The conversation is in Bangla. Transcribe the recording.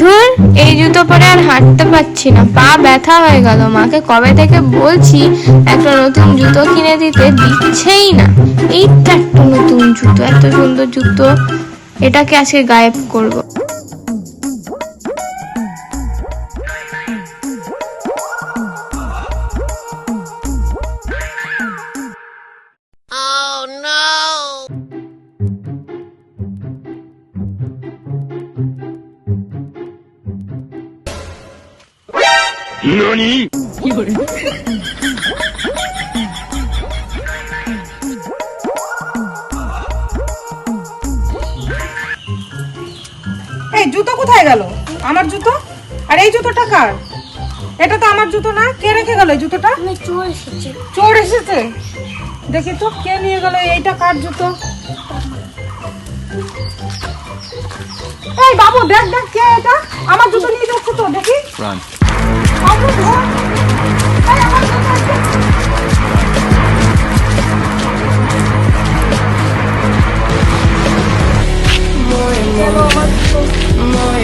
ধুর, এই জুতো পরে আর হাঁটতে পারছি না, পা ব্যথা হয়ে গেল। মাকে কবে থেকে বলছি একটা নতুন জুতো কিনে দিতে, দিচ্ছেই না। এইটা একটা নতুন জুতো, এত সুন্দর জুতো, এটাকে আজকে গায়েব করব। NANI?এই জুতো কোথায় গেল? আমার জুতো? আর এই জুতোটা কার? এটা তো আমার জুতো না। কে রেখে গেল এই জুতোটা? চোর এসেছে। চোর এসেছে? দেখি তো কে নিয়ে গেল। এইটা কার জুতো? এই বাবু, দেখ দেখ কে এটা? আমার জুতো নিয়ে যাচ্ছে তো, দেখি।